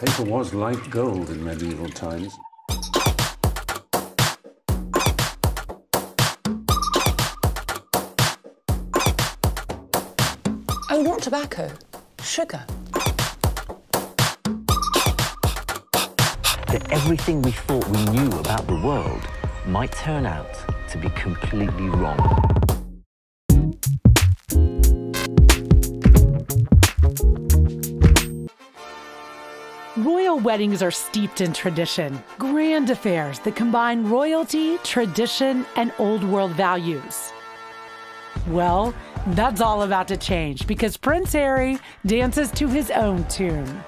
Paper was like gold in medieval times. Oh, not tobacco. Sugar. That everything we thought we knew about the world might turn out to be completely wrong. Royal weddings are steeped in tradition, grand affairs that combine royalty, tradition, and old world values. Well, that's all about to change because Prince Harry dances to his own tune.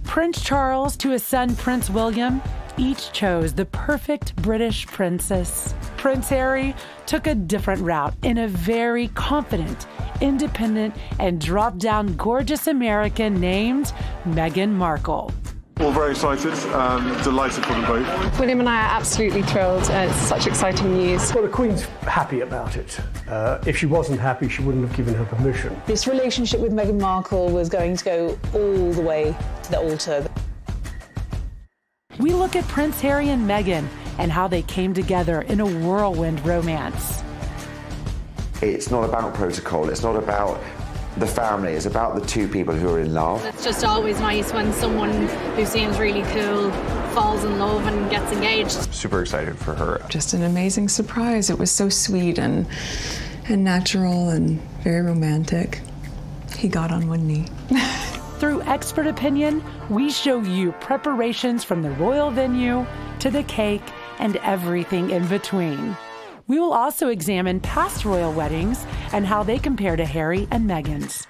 Prince Charles to his son Prince William each chose the perfect British princess. Prince Harry took a different route in a very confident, independent, and drop-down gorgeous American named Meghan Markle. All very excited, delighted for them both. William and I are absolutely thrilled. It's such exciting news. Well, the Queen's happy about it. If she wasn't happy, she wouldn't have given her permission. This relationship with Meghan Markle was going to go all the way to the altar. We look at Prince Harry and Meghan and how they came together in a whirlwind romance. It's not about protocol, it's not about the family, it's about the two people who are in love. It's just always nice when someone who seems really cool falls in love and gets engaged. Super excited for her. Just an amazing surprise. It was so sweet and natural and very romantic. He got on one knee. Through expert opinion, we show you preparations from the royal venue to the cake and everything in between. We will also examine past royal weddings and how they compare to Harry and Meghan's.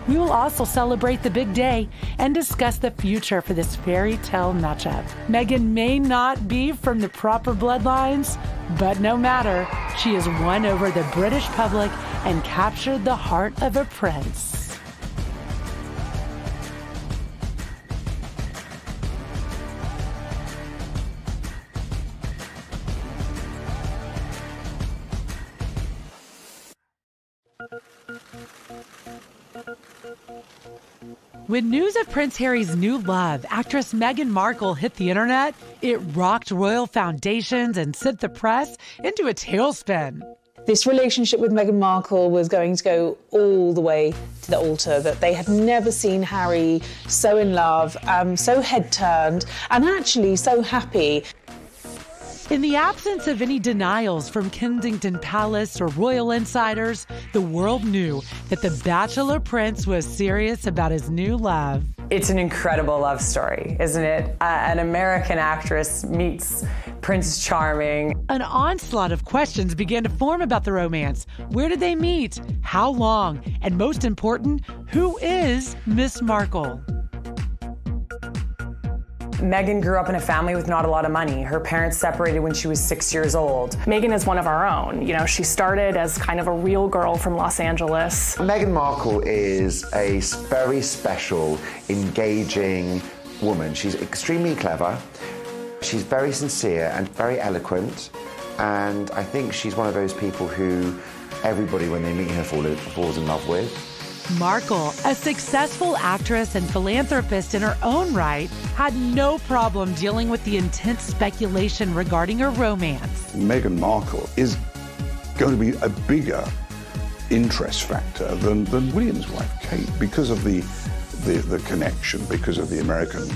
We will also celebrate the big day and discuss the future for this fairy tale matchup. Meghan may not be from the proper bloodlines, but no matter, she has won over the British public and captured the heart of a prince. When news of Prince Harry's new love, actress Meghan Markle, hit the internet, it rocked royal foundations and sent the press into a tailspin. This relationship with Meghan Markle was going to go all the way to the altar, that they had never seen Harry so in love, so head-turned, and actually so happy. In the absence of any denials from Kensington Palace or royal insiders, the world knew that the bachelor prince was serious about his new love. It's an incredible love story, isn't it? An American actress meets Prince Charming. An onslaught of questions began to form about the romance. Where did they meet? How long? And most important, who is Miss Markle? Meghan grew up in a family with not a lot of money. Her parents separated when she was 6 years old. Meghan is one of our own. You know, she started as kind of a real girl from Los Angeles. Meghan Markle is a very special, engaging woman. She's extremely clever. She's very sincere and very eloquent. And I think she's one of those people who everybody, when they meet her, falls in love with. Markle, a successful actress and philanthropist in her own right, had no problem dealing with the intense speculation regarding her romance. Meghan Markle is going to be a bigger interest factor than William's wife, Kate, because of the connection, because of the American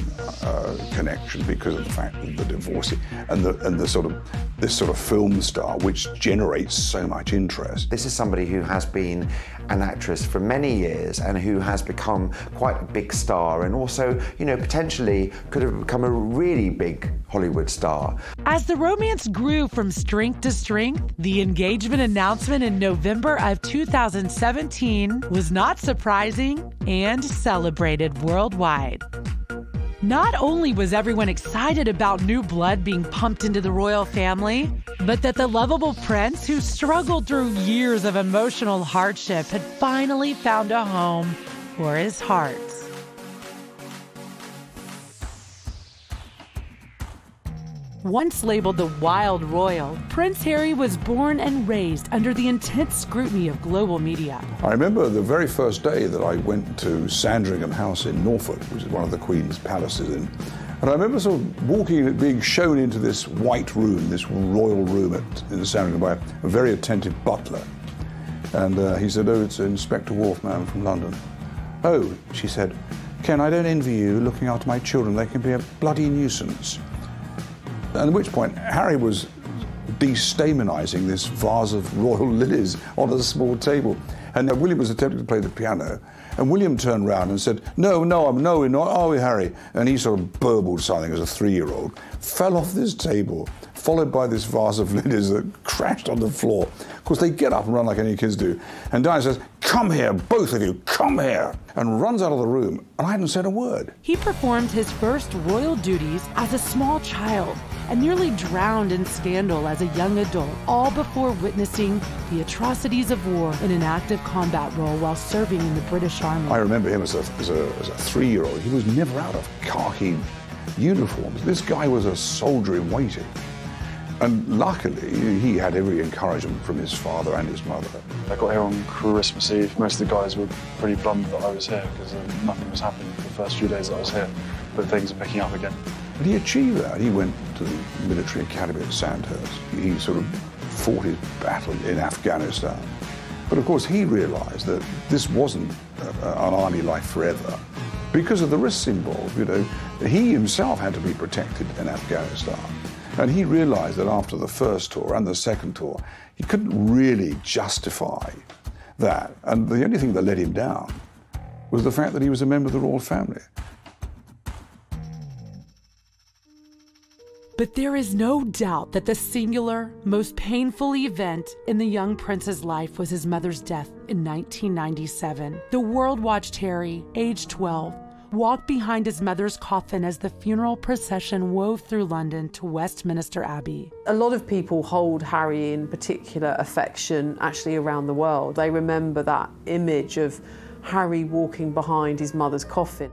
connection, because of the fact that the divorce and the sort of this sort of film star, which generates so much interest. This is somebody who has been an actress for many years and who has become quite a big star, and also, you know, potentially could have become a really big Hollywood star. As the romance grew from strength to strength, the engagement announcement in November of 2017 was not surprising and celebrated worldwide. Not only was everyone excited about new blood being pumped into the royal family, but that the lovable prince, who struggled through years of emotional hardship, had finally found a home for his heart. Once labeled the wild royal, Prince Harry was born and raised under the intense scrutiny of global media. I remember the very first day that I went to Sandringham House in Norfolk, which is one of the Queen's palaces in. And I remember sort of walking and being shown into this white room, this royal room in Sandringham by a very attentive butler. And he said, "Oh, it's Inspector Wharf, ma'am, from London." "Oh," she said, "Ken, I don't envy you looking after my children. They can be a bloody nuisance." At which point, Harry was destamenising this vase of royal lilies on a small table. And William was attempting to play the piano, and William turned round and said, no, we're not, are we, Harry?" And he sort of burbled something as a 3-year-old, fell off this table, followed by this vase of lilies that crashed on the floor. Of course, they get up and run like any kids do. And Diana says, "Come here, both of you, come here," and runs out of the room, and I hadn't said a word. He performed his first royal duties as a small child and nearly drowned in scandal as a young adult, all before witnessing the atrocities of war in an active combat role while serving in the British Army. I remember him as a 3-year-old. He was never out of khaki uniforms. This guy was a soldier in waiting. And luckily, he had every encouragement from his father and his mother. I got here on Christmas Eve. Most of the guys were pretty bummed that I was here because nothing was happening for the first few days that I was here, but things are picking up again. But he achieved that. He went to the military academy at Sandhurst. He sort of fought his battle in Afghanistan. But of course, he realised that this wasn't an army life forever because of the risks involved. You know, he himself had to be protected in Afghanistan. And he realised that after the first tour and the second tour, he couldn't really justify that. And the only thing that let him down was the fact that he was a member of the royal family. But there is no doubt that the singular, most painful event in the young prince's life was his mother's death in 1997. The world watched Harry, age 12, walk behind his mother's coffin as the funeral procession wove through London to Westminster Abbey. A lot of people hold Harry in particular affection actually around the world. They remember that image of Harry walking behind his mother's coffin.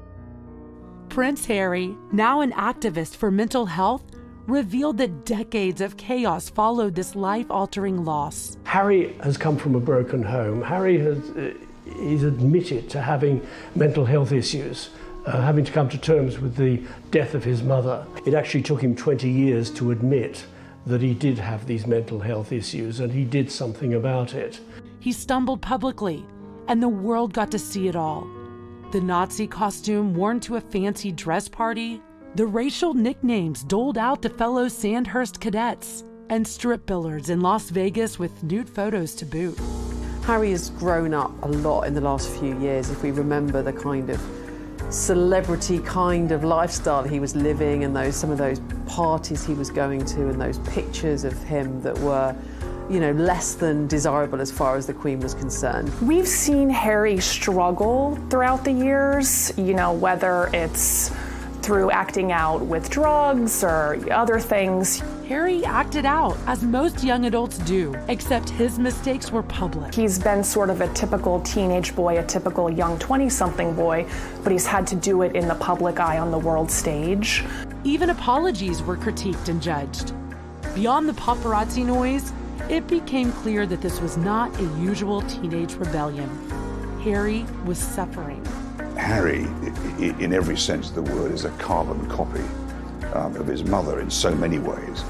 Prince Harry, now an activist for mental health, revealed that decades of chaos followed this life-altering loss. Harry has come from a broken home. Harry is admitted to having mental health issues, having to come to terms with the death of his mother. It actually took him 20 years to admit that he did have these mental health issues, and he did something about it. He stumbled publicly, and the world got to see it all. The Nazi costume worn to a fancy dress party, the racial nicknames doled out to fellow Sandhurst cadets, and strip billards in Las Vegas with nude photos to boot. Harry has grown up a lot in the last few years, if we remember the kind of celebrity kind of lifestyle he was living and some of those parties he was going to and those pictures of him that were, you know, less than desirable as far as the Queen was concerned. We've seen Harry struggle throughout the years, you know, whether it's through acting out with drugs or other things. Harry acted out, as most young adults do, except his mistakes were public. He's been sort of a typical teenage boy, a typical young 20-something boy, but he's had to do it in the public eye on the world stage. Even apologies were critiqued and judged. Beyond the paparazzi noise, it became clear that this was not a usual teenage rebellion. Harry was suffering. Harry, in every sense of the word, is a carbon copy of his mother in so many ways.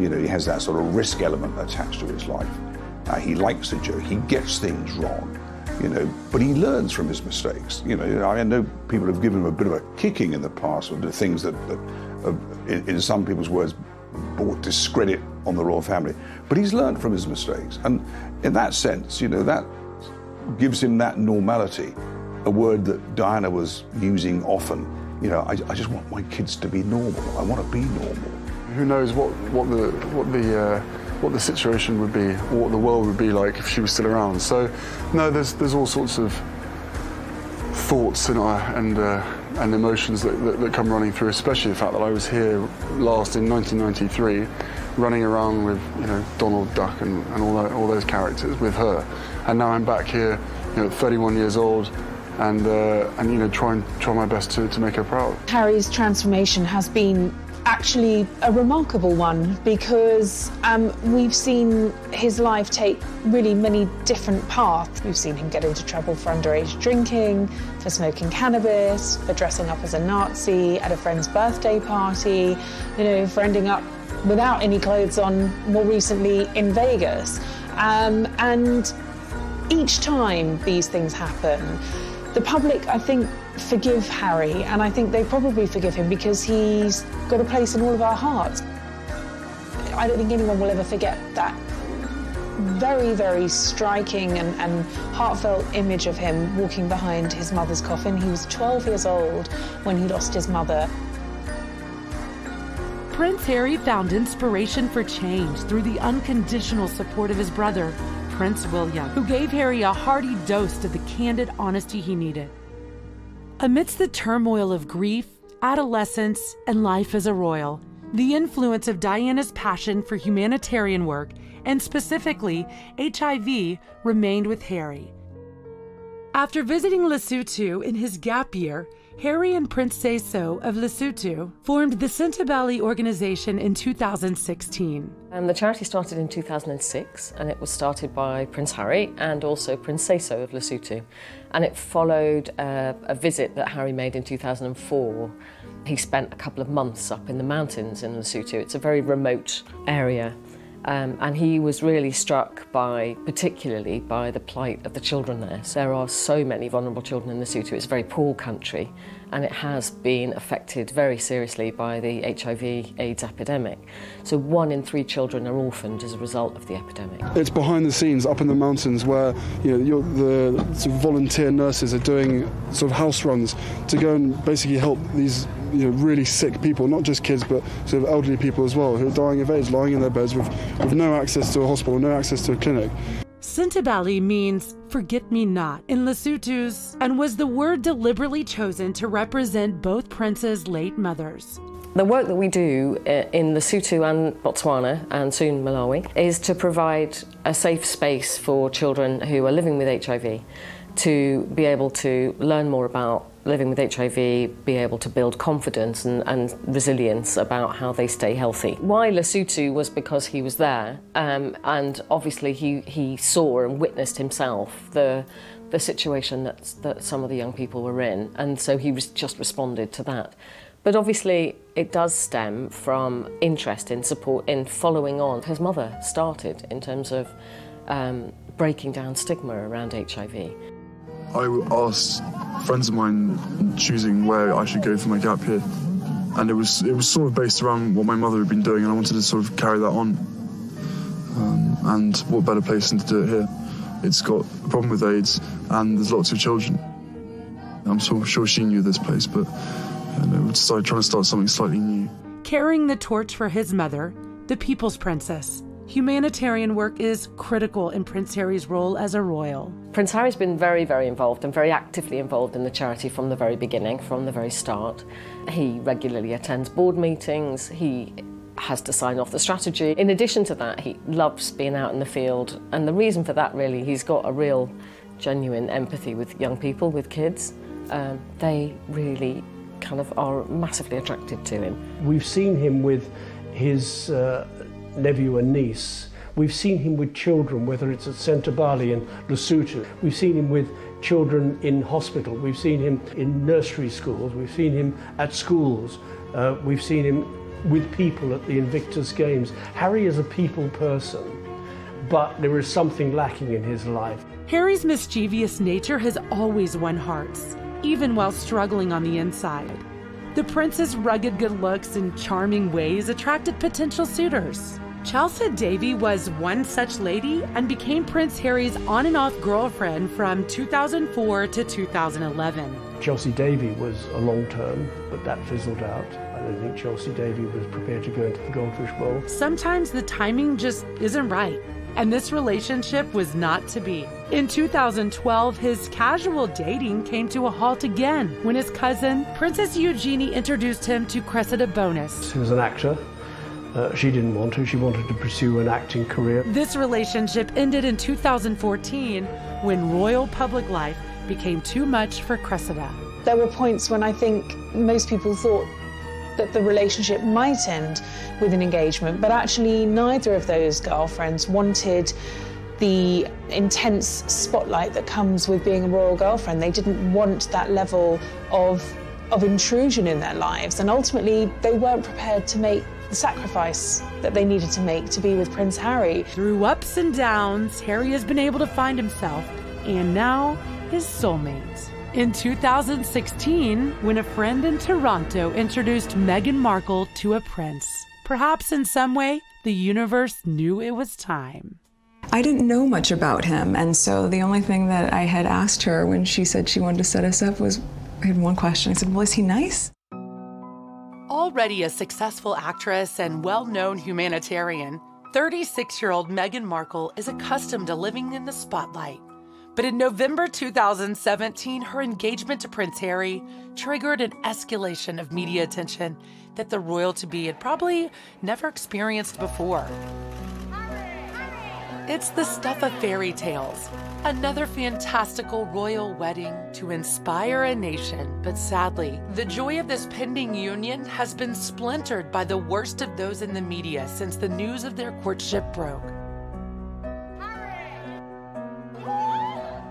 You know, he has that sort of risk element attached to his life. He likes a joke, he gets things wrong, you know, but he learns from his mistakes. You know, I know people have given him a bit of a kicking in the past for the things that in some people's words, brought discredit on the royal family. But he's learned from his mistakes. And in that sense, you know, that gives him that normality. A word that Diana was using often. You know, I just want my kids to be normal. I want to be normal. Who knows what the situation would be, or what the world would be like if she was still around. So, no, there's all sorts of thoughts and emotions that come running through, especially the fact that I was here last in 1993, running around with, you know, Donald Duck and all those characters with her, and now I'm back here, you know, 31 years old. And you know, try my best to make her proud. Harry's transformation has been actually a remarkable one, because we've seen his life take really many different paths. We've seen him get into trouble for underage drinking, for smoking cannabis, for dressing up as a Nazi at a friend's birthday party, you know, for ending up without any clothes on more recently in Vegas. And each time these things happen, the public, I think, forgive Harry, and I think they probably forgive him because he's got a place in all of our hearts. I don't think anyone will ever forget that very, very striking and heartfelt image of him walking behind his mother's coffin. He was 12 years old when he lost his mother. Prince Harry found inspiration for change through the unconditional support of his brother, Prince William, who gave Harry a hearty dose of the candid honesty he needed. Amidst the turmoil of grief, adolescence, and life as a royal, the influence of Diana's passion for humanitarian work, and specifically HIV, remained with Harry. After visiting Lesotho in his gap year, Harry and Prince Seeiso of Lesotho formed the Sintabali organization in 2016. The charity started in 2006, and it was started by Prince Harry and also Prince Seeiso of Lesotho. And it followed a visit that Harry made in 2004. He spent a couple of months up in the mountains in Lesotho. It's a very remote area. And he was really struck particularly by the plight of the children there. So there are so many vulnerable children in Lesotho. It's a very poor country, and it has been affected very seriously by the HIV/AIDS epidemic. So 1 in 3 children are orphaned as a result of the epidemic. It's behind the scenes up in the mountains where the sort of volunteer nurses are doing sort of house runs to go and basically help these really sick people, not just kids but sort of elderly people as well, who are dying of AIDS, lying in their beds with no access to a hospital, no access to a clinic. Sintabali means forget-me-not in Lesotho's, and was the word deliberately chosen to represent both Prince's late mothers. The work that we do in Lesotho and Botswana, and soon Malawi, is to provide a safe space for children who are living with HIV to be able to learn more about living with HIV, be able to build confidence and resilience about how they stay healthy. Why Lesotho was because he was there, and obviously he saw and witnessed himself the situation that some of the young people were in, and so he just responded to that. But obviously it does stem from interest in support in following on. His mother started in terms of breaking down stigma around HIV. I asked friends of mine choosing where I should go for my gap year, and it was sort of based around what my mother had been doing, and I wanted to sort of carry that on. And what better place than to do it here? It's got a problem with AIDS, and there's lots of children. I'm sure she knew this place, but we decided trying to start something slightly new. Carrying the torch for his mother, the People's Princess, humanitarian work is critical in Prince Harry's role as a royal. Prince Harry's been very, very involved and very actively involved in the charity from the very beginning, from the very start. He regularly attends board meetings, he has to sign off the strategy. In addition to that, he loves being out in the field, and the reason for that really, he's got a real genuine empathy with young people, with kids. They really kind of are massively attracted to him. We've seen him with his nephew and niece. We've seen him with children, whether it's at Sintabali and Lesotho. We've seen him with children in hospital. We've seen him in nursery schools. We've seen him at schools. We've seen him with people at the Invictus Games. Harry is a people person, but there is something lacking in his life. Harry's mischievous nature has always won hearts, even while struggling on the inside. The prince's rugged good looks and charming ways attracted potential suitors. Chelsea Davey was one such lady and became Prince Harry's on and off girlfriend from 2004 to 2011. Chelsea Davey was a long term, but that fizzled out. I don't think Chelsea Davey was prepared to go into the Goldfish Bowl. Sometimes the timing just isn't right, and this relationship was not to be. In 2012, his casual dating came to a halt again when his cousin, Princess Eugenie, introduced him to Cressida Bonus. He was an actor. She didn't want to. She wanted to pursue an acting career. This relationship ended in 2014 when royal public life became too much for Cressida. There were points when I think most people thought that the relationship might end with an engagement, but actually neither of those girlfriends wanted the intense spotlight that comes with being a royal girlfriend. They didn't want that level of intrusion in their lives, and ultimately they weren't prepared to make the sacrifice that they needed to make to be with Prince Harry. Through ups and downs, Harry has been able to find himself and now his soulmate. In 2016, when a friend in Toronto introduced Meghan Markle to a prince, perhaps in some way the universe knew it was time. I didn't know much about him, and so the only thing that I had asked her when she said she wanted to set us up was, I had one question. I said, well, is he nice? Already a successful actress and well-known humanitarian, 36-year-old Meghan Markle is accustomed to living in the spotlight. But in November 2017, her engagement to Prince Harry triggered an escalation of media attention that the royal-to-be had probably never experienced before. It's the stuff of fairy tales. Another fantastical royal wedding to inspire a nation, but sadly, the joy of this pending union has been splintered by the worst of those in the media since the news of their courtship broke.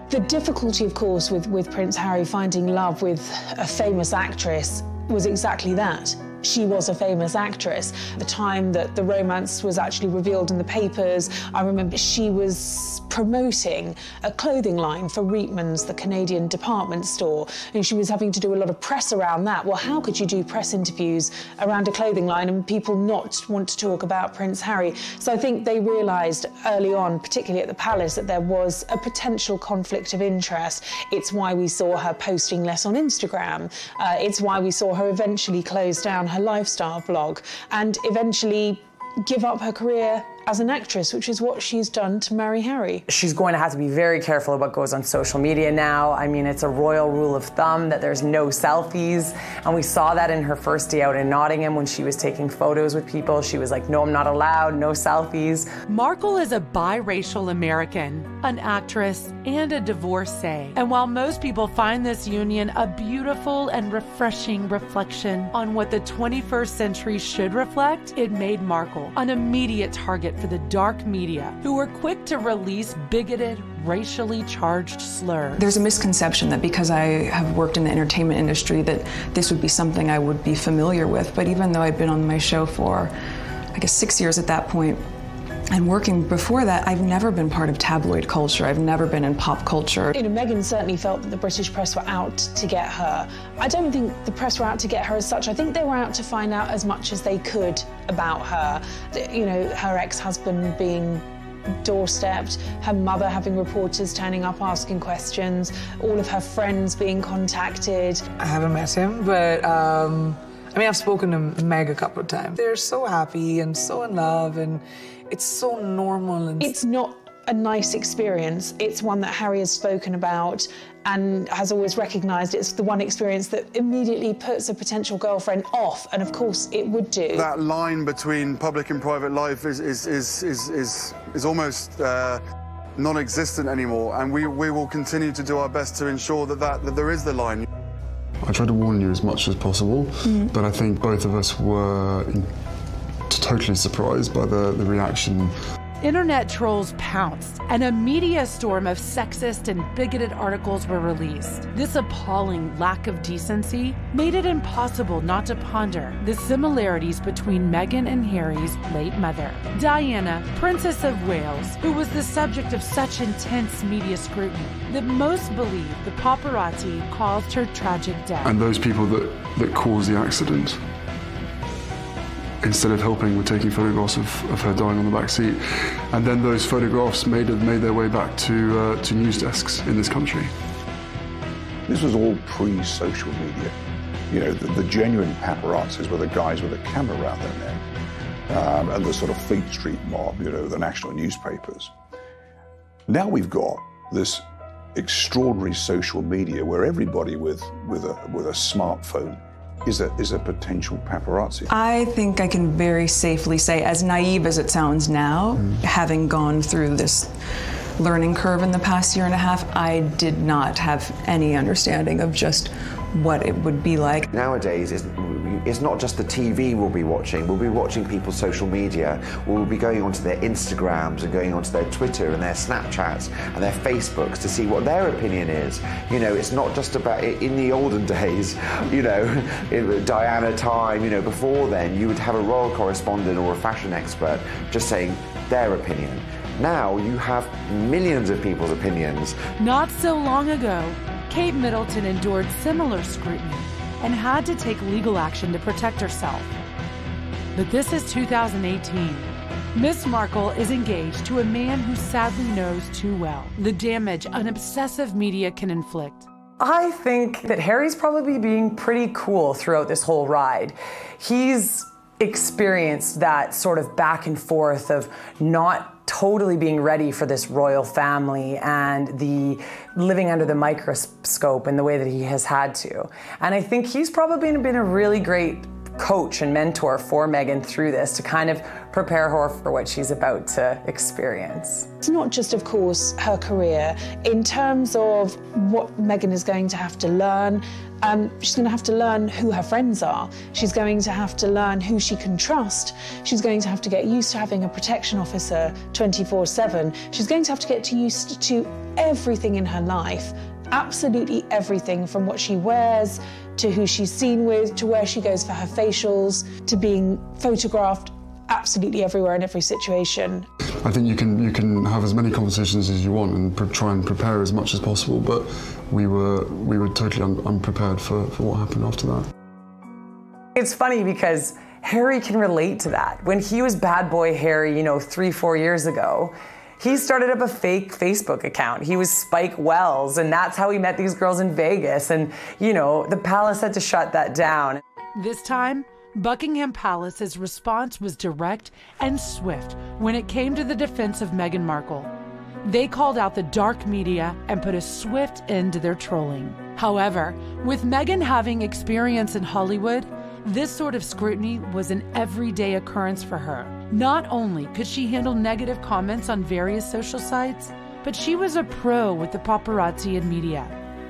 The difficulty, of course, with Prince Harry finding love with a famous actress was exactly that. She was a famous actress. The time that the romance was actually revealed in the papers, I remember she was promoting a clothing line for Reitman's, the Canadian department store, and she was having to do a lot of press around that. Well, how could you do press interviews around a clothing line and people not want to talk about Prince Harry? So I think they realised early on, particularly at the palace, that there was a potential conflict of interest. It's why we saw her posting less on Instagram. It's why we saw her eventually close down her lifestyle blog and eventually give up her career as an actress, which is what she's done to marry Harry. She's going to have to be very careful of what goes on social media now. I mean, it's a royal rule of thumb that there's no selfies, and we saw that in her first day out in Nottingham when she was taking photos with people. She was like, no, I'm not allowed, no selfies. Markle is a biracial American, an actress, and a divorcee. And while most people find this union a beautiful and refreshing reflection on what the 21st century should reflect, it made Markle an immediate target for the dark media, who were quick to release bigoted, racially charged slurs. There's a misconception that because I have worked in the entertainment industry that this would be something I would be familiar with, but even though I'd been on my show for, I guess, 6 years at that point, and working before that, I've never been part of tabloid culture. I've never been in pop culture. You know, Meghan certainly felt that the British press were out to get her. I don't think the press were out to get her as such. I think they were out to find out as much as they could about her. You know, her ex-husband being doorstepped, her mother having reporters turning up asking questions, all of her friends being contacted. I haven't met him, but I mean, I've spoken to Meg a couple of times. They're so happy and so in love, and it's so normal. And it's not a nice experience. It's one that Harry has spoken about and has always recognised. It's the one experience that immediately puts a potential girlfriend off, and of course it would do. That line between public and private life is almost non-existent anymore, and we will continue to do our best to ensure that there is the line. I tried to warn you as much as possible, but I think both of us were totally surprised by the reaction. Internet trolls pounced, and a media storm of sexist and bigoted articles were released. This appalling lack of decency made it impossible not to ponder the similarities between Meghan and Harry's late mother, Diana, Princess of Wales, who was the subject of such intense media scrutiny that most believe the paparazzi caused her tragic death. And those people that caused the accident, instead of helping, were taking photographs of her dying on the back seat. And then those photographs made their way back to news desks in this country. This was all pre-social media. You know, the genuine paparazzis were the guys with a camera around their neck, and the sort of Fleet Street mob, you know, the national newspapers. Now we've got this extraordinary social media where everybody with a smartphone is a potential paparazzi. I think I can very safely say, as naive as it sounds now, having gone through this learning curve in the past year and a half, I did not have any understanding of just what it would be like. Nowadays, it's not just the TV we'll be watching people's social media. We'll be going onto their Instagrams and going onto their Twitter and their Snapchats and their Facebooks to see what their opinion is. You know, it's not just about, in the olden days, you know, in Diana time, you know, before then, you would have a royal correspondent or a fashion expert just saying their opinion. Now you have millions of people's opinions. Not so long ago, Kate Middleton endured similar scrutiny and had to take legal action to protect herself. But this is 2018. Miss Markle is engaged to a man who sadly knows too well the damage an obsessive media can inflict. I think that Harry's probably being pretty cool throughout this whole ride. He's experienced that sort of back and forth of not totally being ready for this royal family and the living under the microscope in the way that he has had to. And I think he's probably been a really great coach and mentor for Meghan through this to kind of prepare her for what she's about to experience. It's not just, of course, her career. In terms of what Meghan is going to have to learn, she's going to have to learn who her friends are. She's going to have to learn who she can trust. She's going to have to get used to having a protection officer 24/7. She's going to have to get used to everything in her life. Absolutely everything, from what she wears, to who she's seen with, to where she goes for her facials, to being photographed absolutely everywhere in every situation. I think you can have as many conversations as you want and try and prepare as much as possible, but we were totally unprepared for what happened after that. It's funny because Harry can relate to that. When he was bad boy Harry, you know, 3-4 years ago, he started up a fake Facebook account. He was Spike Wells, and that's how he met these girls in Vegas. And, you know, the palace had to shut that down. This time, Buckingham Palace's response was direct and swift when it came to the defense of Meghan Markle. They called out the dark media and put a swift end to their trolling. However, with Meghan having experience in Hollywood, this sort of scrutiny was an everyday occurrence for her. Not only could she handle negative comments on various social sites, but she was a pro with the paparazzi and media.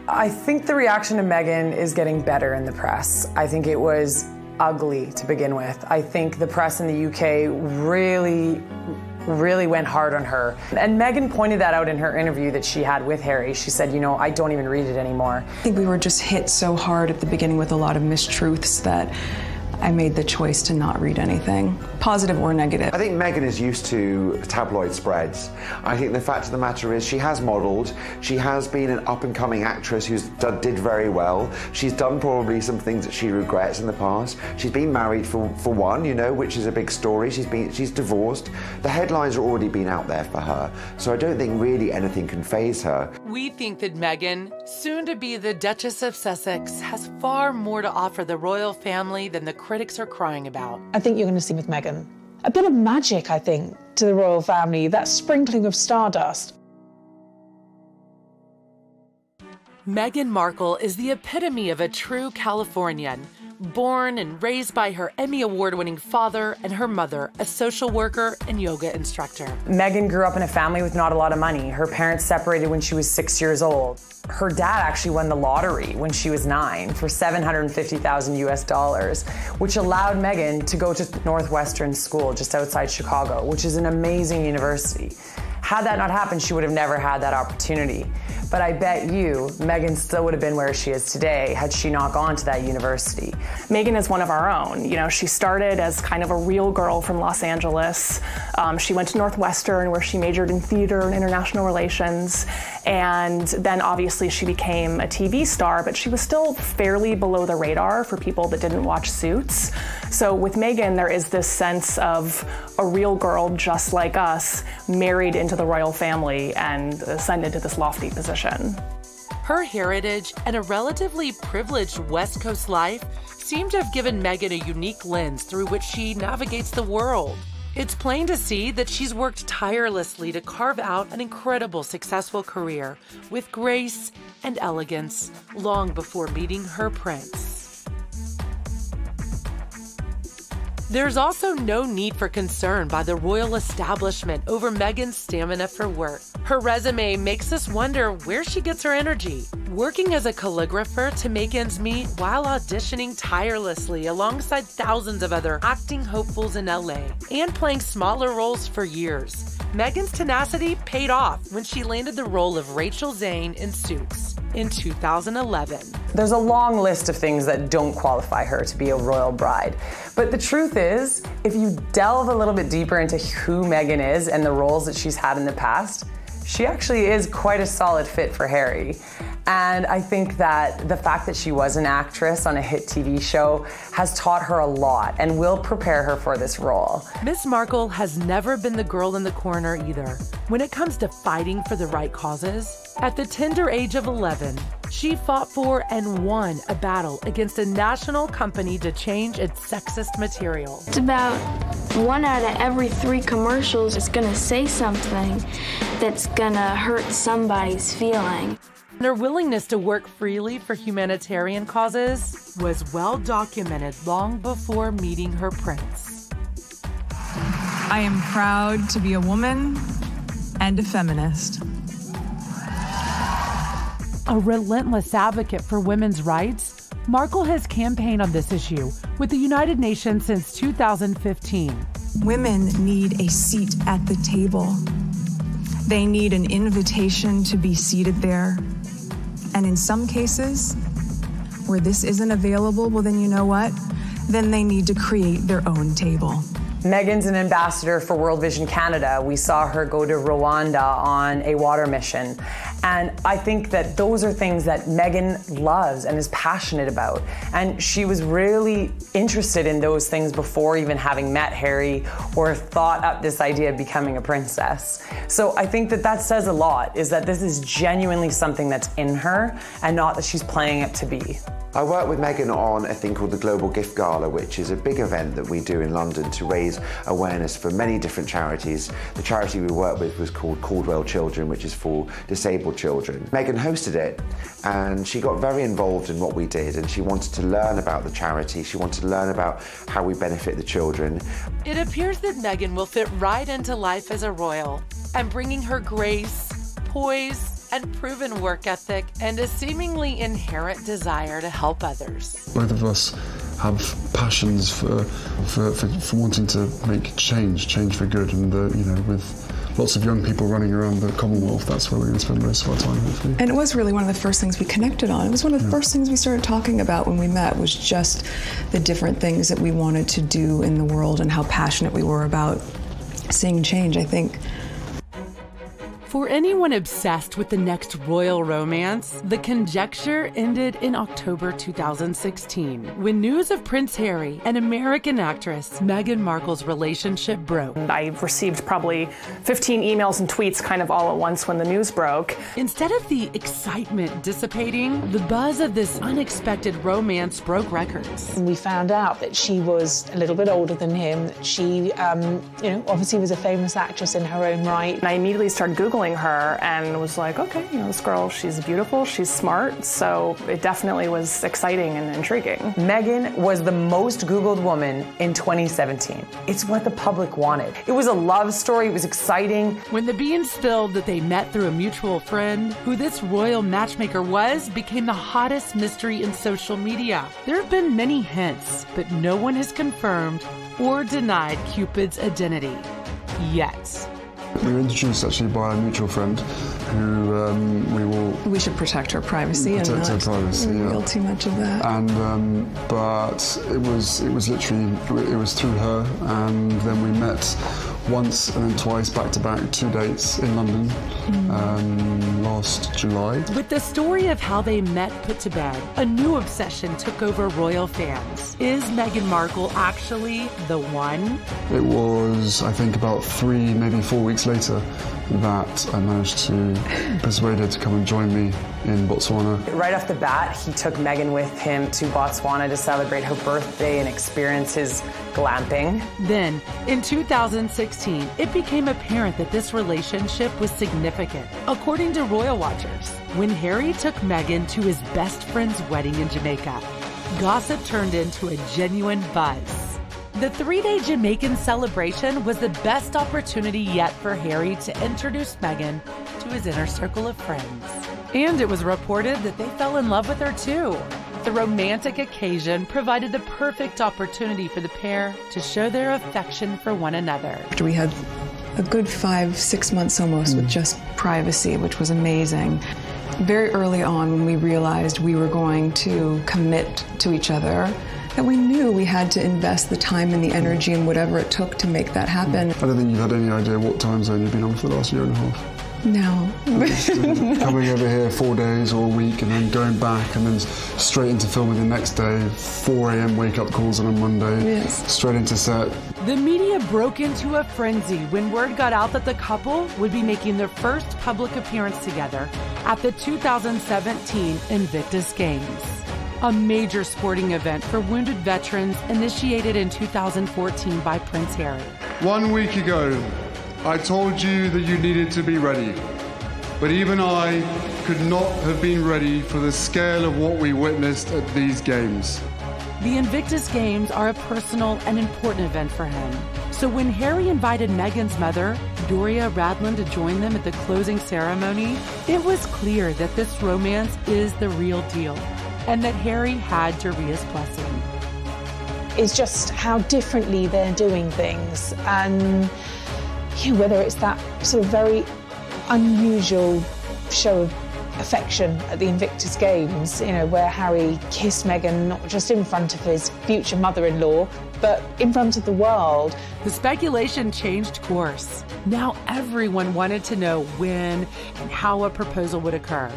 I think the reaction to Meghan is getting better in the press. I think it was ugly to begin with. I think the press in the UK really went hard on her. And Meghan pointed that out in her interview that she had with Harry. She said, you know, I don't even read it anymore. I think we were just hit so hard at the beginning with a lot of mistruths that I made the choice to not read anything, positive or negative. I think Meghan is used to tabloid spreads. I think the fact of the matter is she has modelled, she has been an up-and-coming actress who's did very well. She's done probably some things that she regrets in the past. She's been married for one, you know, which is a big story. She's divorced. The headlines have already been out there for her, so I don't think really anything can faze her. We think that Meghan, soon to be the Duchess of Sussex, has far more to offer the royal family than the critics are crying about. I think you're going to see with Meghan a bit of magic, I think, to the royal family, that sprinkling of stardust. Meghan Markle is the epitome of a true Californian, born and raised by her Emmy Award-winning father and her mother, a social worker and yoga instructor. Meghan grew up in a family with not a lot of money. Her parents separated when she was 6 years old. Her dad actually won the lottery when she was 9 for $750,000 US, which allowed Meghan to go to Northwestern School just outside Chicago, which is an amazing university. Had that not happened, she would have never had that opportunity. But I bet you, Meghan still would have been where she is today had she not gone to that university. Meghan is one of our own. You know, she started as kind of a real girl from Los Angeles. She went to Northwestern, where she majored in theater and international relations. And then obviously she became a TV star, but she was still fairly below the radar for people that didn't watch Suits. So with Meghan, there is this sense of a real girl just like us, married into the royal family and ascended to this lofty position. Her heritage and a relatively privileged West Coast life seem to have given Meghan a unique lens through which she navigates the world. It's plain to see that she's worked tirelessly to carve out an incredible, successful career with grace and elegance long before meeting her prince. There's also no need for concern by the royal establishment over Meghan's stamina for work. Her resume makes us wonder where she gets her energy. Working as a calligrapher to make ends meet while auditioning tirelessly alongside thousands of other acting hopefuls in LA and playing smaller roles for years. Meghan's tenacity paid off when she landed the role of Rachel Zane in Suits in 2011. There's a long list of things that don't qualify her to be a royal bride. But the truth is, if you delve a little bit deeper into who Meghan is and the roles that she's had in the past, she actually is quite a solid fit for Harry. And I think that the fact that she was an actress on a hit TV show has taught her a lot and will prepare her for this role. Miss Markle has never been the girl in the corner either. When it comes to fighting for the right causes, at the tender age of 11, she fought for and won a battle against a national company to change its sexist material. It's about 1 out of every 3 commercials is gonna say something that's gonna hurt somebody's feeling. Her willingness to work freely for humanitarian causes was well documented long before meeting her prince. I am proud to be a woman and a feminist. A relentless advocate for women's rights, Markle has campaigned on this issue with the United Nations since 2015. Women need a seat at the table. They need an invitation to be seated there. And in some cases, where this isn't available, well then you know what? Then they need to create their own table. Meghan's an ambassador for World Vision Canada. We saw her go to Rwanda on a water mission. And I think that those are things that Meghan loves and is passionate about. And she was really interested in those things before even having met Harry or thought up this idea of becoming a princess. So I think that that says a lot, is that this is genuinely something that's in her and not that she's playing it to be. I work with Meghan on a thing called the Global Gift Gala, which is a big event that we do in London to raise awareness for many different charities. The charity we worked with was called Caldwell Children, which is for disabled children. Meghan hosted it, and she got very involved in what we did, and she wanted to learn about the charity. She wanted to learn about how we benefit the children. It appears that Meghan will fit right into life as a royal, and bringing her grace, poise, and proven work ethic and a seemingly inherent desire to help others. Both of us have passions for wanting to make change for good, and you know, with lots of young people running around the Commonwealth, that's where we're going to spend most of our time, hopefully. And it was really one of the first things we connected on. It was one of the first things we started talking about when we met, was just the different things that we wanted to do in the world and how passionate we were about seeing change, I think. For anyone obsessed with the next royal romance, the conjecture ended in October 2016, when news of Prince Harry and American actress Meghan Markle's relationship broke. I received probably 15 emails and tweets kind of all at once when the news broke. Instead of the excitement dissipating, the buzz of this unexpected romance broke records. We found out that she was a little bit older than him. That she, obviously was a famous actress in her own right. And I immediately started Googling her and was like, okay, this girl, she's beautiful, she's smart, so it definitely was exciting and intriguing. Meghan was the most Googled woman in 2017. It's what the public wanted. It was a love story, it was exciting. When the beans spilled that they met through a mutual friend, who this royal matchmaker was became the hottest mystery in social media. There have been many hints, but no one has confirmed or denied Cupid's identity yet. We were introduced actually by a mutual friend who we should protect her privacy and not reveal too much of that. And but it was literally through her, and then we met once and then twice back to back, 2 dates in London last July. With the story of how they met put to bed, a new obsession took over royal fans. Is Meghan Markle actually the one? It was, I think, about 3, maybe 4 weeks later that I managed to persuade her to come and join me in Botswana. Right off the bat, he took Meghan with him to Botswana to celebrate her birthday and experience his glamping. Then, in 2016, it became apparent that this relationship was significant, according to Royal Watchers, when Harry took Meghan to his best friend's wedding in Jamaica. Gossip turned into a genuine buzz. The 3-day Jamaican celebration was the best opportunity yet for Harry to introduce Meghan to his inner circle of friends. And it was reported that they fell in love with her too. The romantic occasion provided the perfect opportunity for the pair to show their affection for one another. We had a good 5-6 months almost with just privacy, which was amazing. Very early on, when we realized we were going to commit to each other, that we knew we had to invest the time and the energy and whatever it took to make that happen. I don't think you've had any idea what time zone you've been on for the last year and a half. No. Coming over here 4 days or a week and then going back and then straight into filming the next day, 4 a.m. wake-up calls on a Monday, yes. Straight into set. The media broke into a frenzy when word got out that the couple would be making their first public appearance together at the 2017 Invictus Games, a major sporting event for wounded veterans initiated in 2014 by Prince Harry. 1 week ago, I told you that you needed to be ready, but even I could not have been ready for the scale of what we witnessed at these games. The Invictus Games are a personal and important event for him. So when Harry invited Meghan's mother, Doria Radland, to join them at the closing ceremony, it was clear that this romance is the real deal and that Harry had Doria's blessing. It's just how differently they're doing things, and whether it's that sort of very unusual show of affection at the Invictus Games, where Harry kissed Meghan not just in front of his future mother-in-law, but in front of the world. The speculation changed course. Now everyone wanted to know when and how a proposal would occur.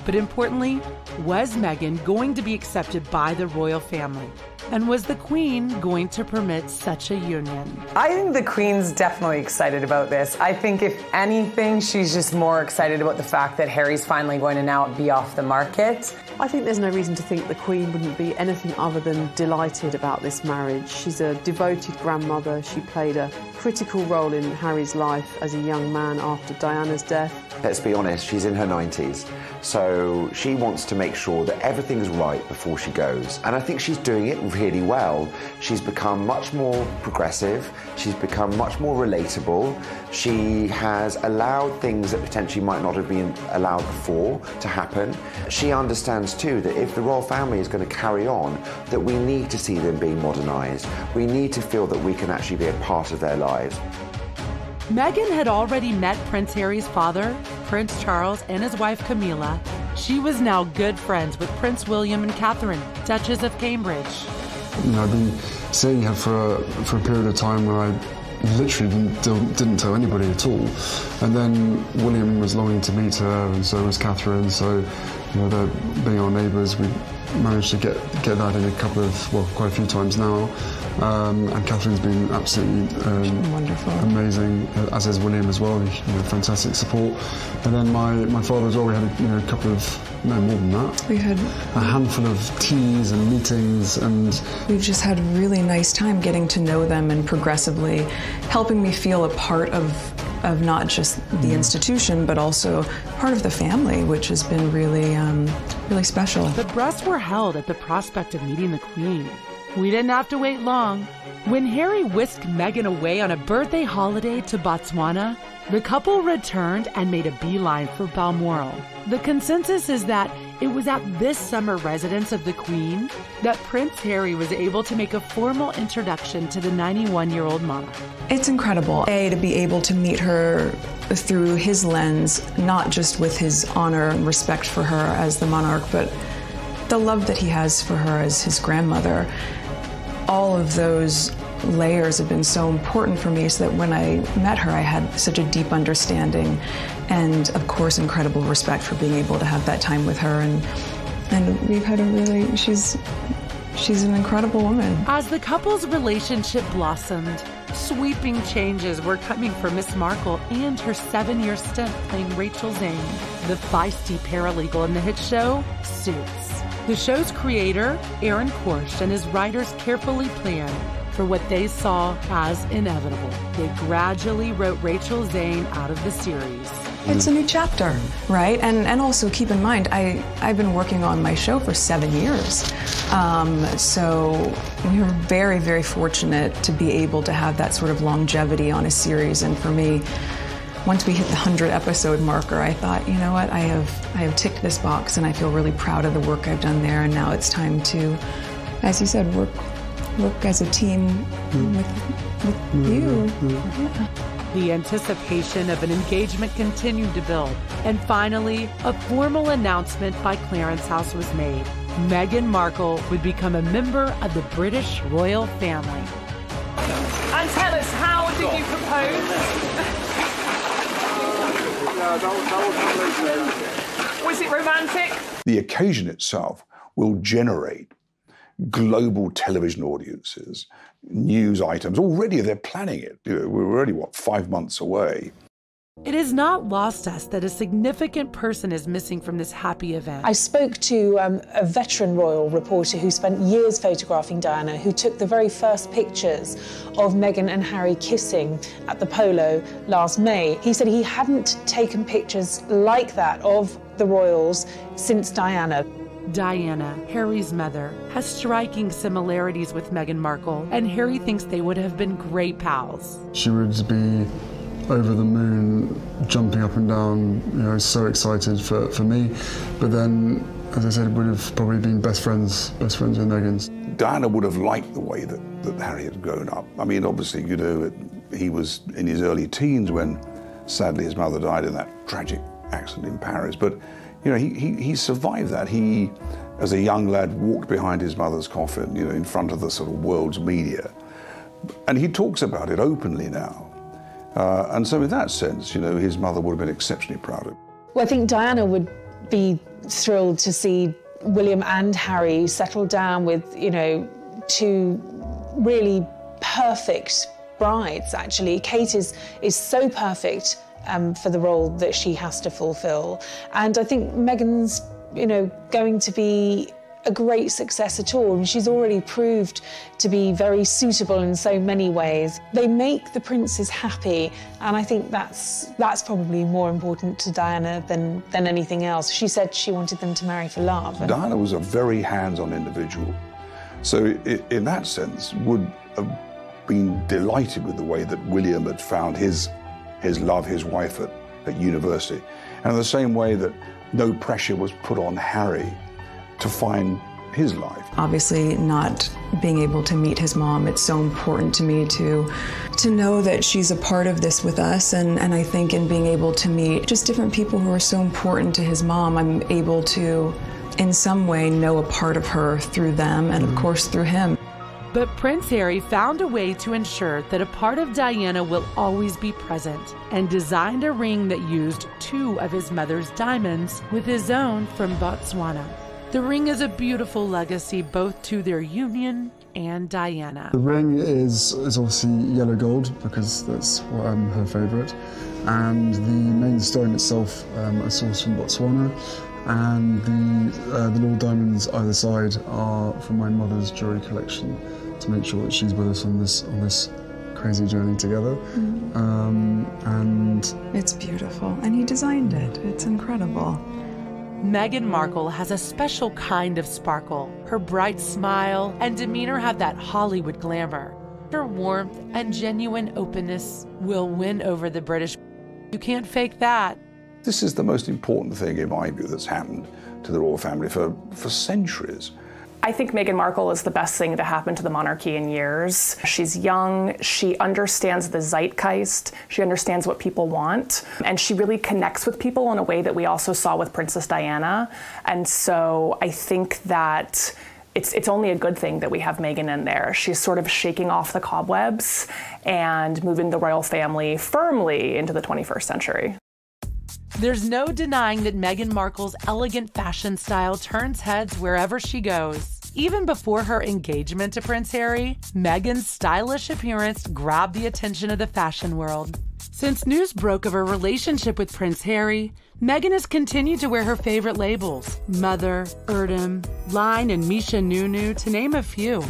But importantly, was Meghan going to be accepted by the royal family? And was the Queen going to permit such a union? I think the Queen's definitely excited about this. I think if anything, she's just more excited about the fact that Harry's finally going to now be off the market. I think there's no reason to think the Queen wouldn't be anything other than delighted about this marriage. She's a devoted grandmother. She played a critical role in Harry's life as a young man after Diana's death. Let's be honest, she's in her 90s, so she wants to make sure that everything's right before she goes. And I think she's doing it really well. She's become much more progressive, she's become much more relatable, she has allowed things that potentially might not have been allowed before to happen. She understands too that if the royal family is going to carry on, that we need to see them being modernised. We need to feel that we can actually be a part of their lives. Meghan had already met Prince Harry's father, Prince Charles, and his wife Camilla. She was now good friends with Prince William and Catherine, Duchess of Cambridge. I've been seeing her for a period of time where I literally didn't tell anybody at all. And then William was longing to meet her, and so was Catherine. So, they're being our neighbours, we managed to get that in quite a few times now. And Catherine's been absolutely wonderful, amazing, as is William as well. Fantastic support. And then my father as well. We had a couple of, no more than that. We had a handful of teas and meetings, and we've just had a really nice time getting to know them and progressively helping me feel a part of not just the institution, but also part of the family, which has been really, really special. The breaths were held at the prospect of meeting the Queen. We didn't have to wait long. When Harry whisked Meghan away on a birthday holiday to Botswana, the couple returned and made a beeline for Balmoral. The consensus is that it was at this summer residence of the Queen that Prince Harry was able to make a formal introduction to the 91-year-old monarch. It's incredible, to be able to meet her through his lens, not just with his honor and respect for her as the monarch, but the love that he has for her as his grandmother. All of those layers have been so important for me, so that when I met her, I had such a deep understanding and, of course, incredible respect for being able to have that time with her. And we've had she's an incredible woman. As the couple's relationship blossomed, sweeping changes were coming for Miss Markle and her 7-year stint playing Rachel Zane, the feisty paralegal in the hit show Suits. The show's creator, Aaron Korsh, and his writers carefully planned for what they saw as inevitable. They gradually wrote Rachel Zane out of the series. It's a new chapter, right? And also keep in mind, I've been working on my show for 7 years. So we were very, very fortunate to be able to have that sort of longevity on a series. And for me, once we hit the 100 episode marker, I thought, you know what, I have ticked this box, and I feel really proud of the work I've done there. And now it's time to, as you said, work as a team with you. Yeah. The anticipation of an engagement continued to build, and finally, a formal announcement by Clarence House was made. Meghan Markle would become a member of the British royal family. And tell us, how did you propose? Was it romantic? The occasion itself will generate global television audiences, news items. Already they're planning it. We're already, 5 months away. It is not lost us that a significant person is missing from this happy event. I spoke to a veteran royal reporter who spent years photographing Diana, who took the very first pictures of Meghan and Harry kissing at the Polo last May. He said he hadn't taken pictures like that of the royals since Diana. Diana, Harry's mother, has striking similarities with Meghan Markle, and Harry thinks they would have been great pals. She would be over the moon, jumping up and down, so excited for me. But then, as I said, would have probably been best friends with Meghan. Diana would have liked the way that Harry had grown up. I mean, obviously, he was in his early teens when, sadly, his mother died in that tragic accident in Paris. But he survived that. He, as a young lad, walked behind his mother's coffin, in front of the sort of world's media. And he talks about it openly now. And so in that sense, his mother would have been exceptionally proud of him. Well, I think Diana would be thrilled to see William and Harry settle down with, two really perfect brides, actually. Kate is so perfect for the role that she has to fulfill. And I think Meghan's, going to be a great success at all. And she's already proved to be very suitable in so many ways. They make the princes happy, and I think that's probably more important to Diana than anything else. She said she wanted them to marry for love. Diana was a very hands-on individual. So in that sense, would have been delighted with the way that William had found his love, his wife at university. And in the same way that no pressure was put on Harry to find his life. Obviously, not being able to meet his mom, it's so important to me to know that she's a part of this with us. And I think in being able to meet just different people who are so important to his mom, I'm able to, in some way, know a part of her through them and, of course, through him. But Prince Harry found a way to ensure that a part of Diana will always be present, and designed a ring that used 2 of his mother's diamonds with his own from Botswana. The ring is a beautiful legacy both to their union and Diana. The ring is obviously yellow gold because that's her favourite, and the main stone itself I sourced from Botswana, and the little diamonds either side are from my mother's jewellery collection to make sure that she's with us on this crazy journey together. And it's beautiful, and he designed it. It's incredible. Meghan Markle has a special kind of sparkle. Her bright smile and demeanor have that Hollywood glamour. Her warmth and genuine openness will win over the British. You can't fake that. This is the most important thing, in my view, that's happened to the royal family for centuries. I think Meghan Markle is the best thing to happen to the monarchy in years. She's young, she understands the zeitgeist, she understands what people want, and she really connects with people in a way that we also saw with Princess Diana. And so I think that it's only a good thing that we have Meghan in there. She's sort of shaking off the cobwebs and moving the royal family firmly into the 21st century. There's no denying that Meghan Markle's elegant fashion style turns heads wherever she goes. Even before her engagement to Prince Harry, Meghan's stylish appearance grabbed the attention of the fashion world. Since news broke of her relationship with Prince Harry, Meghan has continued to wear her favorite labels: Mother, Erdem, Line, and Misha Nunu, to name a few.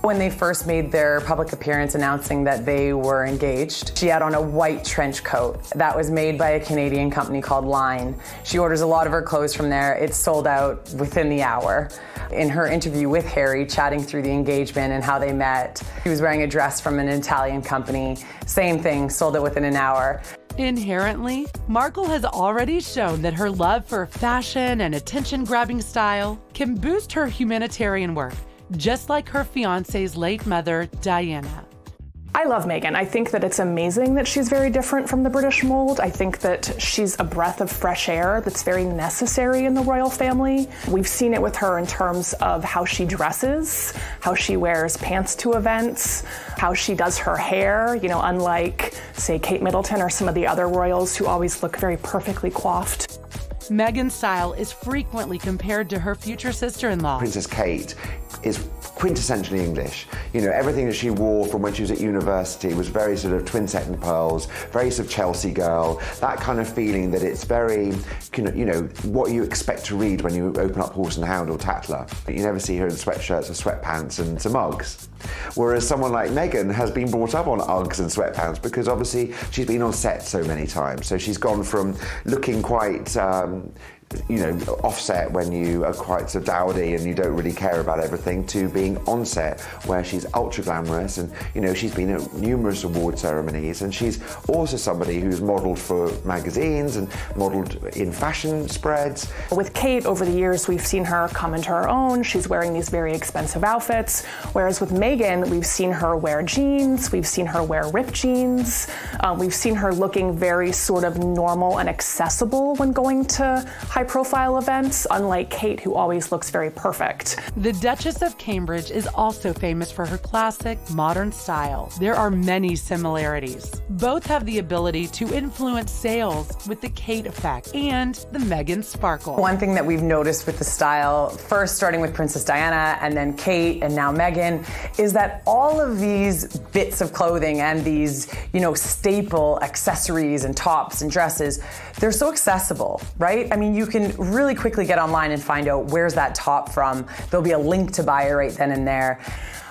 When they first made their public appearance announcing that they were engaged, she had on a white trench coat that was made by a Canadian company called Line. She orders a lot of her clothes from there. It's sold out within the hour. In her interview with Harry, chatting through the engagement and how they met, she was wearing a dress from an Italian company. Same thing, sold it within an hour. Inherently, Markle has already shown that her love for fashion and attention-grabbing style can boost her humanitarian work, just like her fiancé's late mother, Diana. I love Meghan. I think that it's amazing that she's very different from the British mold. I think that she's a breath of fresh air that's very necessary in the royal family. We've seen it with her in terms of how she dresses, how she wears pants to events, how she does her hair, you know, unlike, say, Kate Middleton or some of the other royals who always look very perfectly coiffed. Meghan's style is frequently compared to her future sister-in-law. Princess Kate is quintessentially English. You know, everything that she wore from when she was at university was very sort of twin set and pearls, very sort of Chelsea girl, that kind of feeling that it's very, you know, what you expect to read when you open up Horse and Hound or Tatler. You never see her in sweatshirts or sweatpants and some Uggs. Whereas someone like Meghan has been brought up on Uggs and sweatpants because obviously she's been on set so many times. So she's gone from looking quite, you know, offset when you are quite so dowdy and you don't really care about everything, to being on set where she's ultra glamorous, and you know, she's been at numerous award ceremonies, and she's also somebody who's modelled for magazines and modelled in fashion spreads. With Kate, over the years, we've seen her come into her own. She's wearing these very expensive outfits, whereas with Meghan, we've seen her wear jeans, we've seen her wear ripped jeans, we've seen her looking very sort of normal and accessible when going to high-profile events, unlike Kate, who always looks very perfect. The Duchess of Cambridge is also famous for her classic, modern style. There are many similarities. Both have the ability to influence sales with the Kate effect and the Meghan sparkle. One thing that we've noticed with the style, first starting with Princess Diana and then Kate and now Meghan, is that all of these bits of clothing and these, you know, staple accessories and tops and dresses, they're so accessible, right? I mean, you can really quickly get online and find out where's that top from. There'll be a link to buy it right then and there.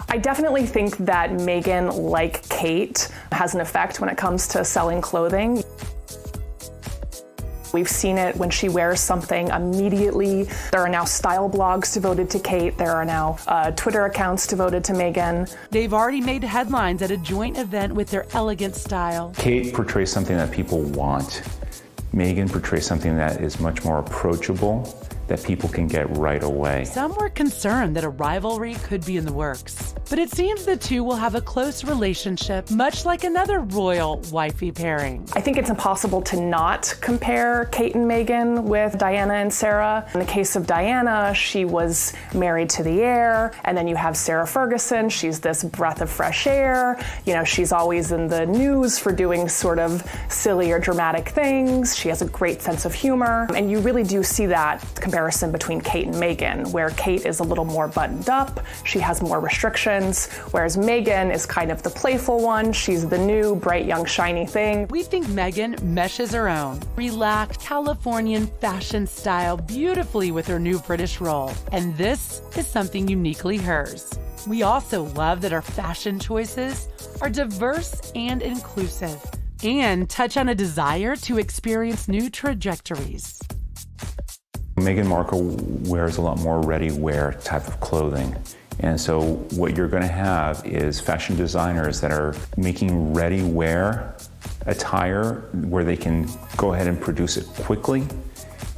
I definitely think that Meghan, like Kate, has an effect when it comes to selling clothing. We've seen it when she wears something immediately. There are now style blogs devoted to Kate. There are now Twitter accounts devoted to Meghan. They've already made headlines at a joint event with their elegant style. Kate portrays something that people want. Meghan portrays something that is much more approachable, that people can get right away. Some were concerned that a rivalry could be in the works, but it seems the two will have a close relationship, much like another royal wifey pairing. I think it's impossible to not compare Kate and Meghan with Diana and Sarah. In the case of Diana, she was married to the heir, and then you have Sarah Ferguson. She's this breath of fresh air. You know, she's always in the news for doing sort of silly or dramatic things. She has a great sense of humor, and you really do see that comparison between Kate and Meghan, where Kate is a little more buttoned up, she has more restrictions, whereas Meghan is kind of the playful one. She's the new, bright, young, shiny thing. We think Meghan meshes her own relaxed Californian fashion style beautifully with her new British role, and this is something uniquely hers. We also love that our fashion choices are diverse and inclusive, and touch on a desire to experience new trajectories. Meghan Markle wears a lot more ready-wear type of clothing. And so what you're going to have is fashion designers that are making ready-wear attire where they can go ahead and produce it quickly,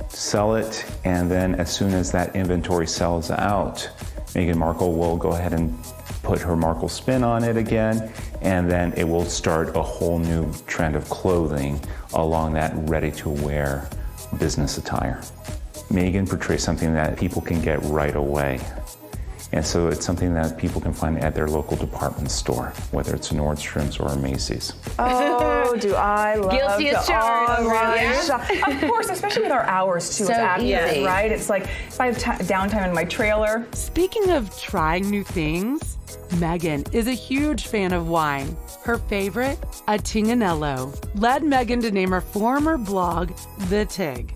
sell it, and then as soon as that inventory sells out, Meghan Markle will go ahead and put her Markle spin on it again, and then it will start a whole new trend of clothing along that ready-to-wear business attire. Meghan portrays something that people can get right away. And so it's something that people can find at their local department store, whether it's Nordstrom's or Macy's. Oh, do I love Guilty as charged. online shop. Of course, especially with our hours too. So it's accurate, easy. right? It's like if I have downtime in my trailer. Speaking of trying new things, Meghan is a huge fan of wine. Her favorite, a Tinganello, led Meghan to name her former blog, The Tig.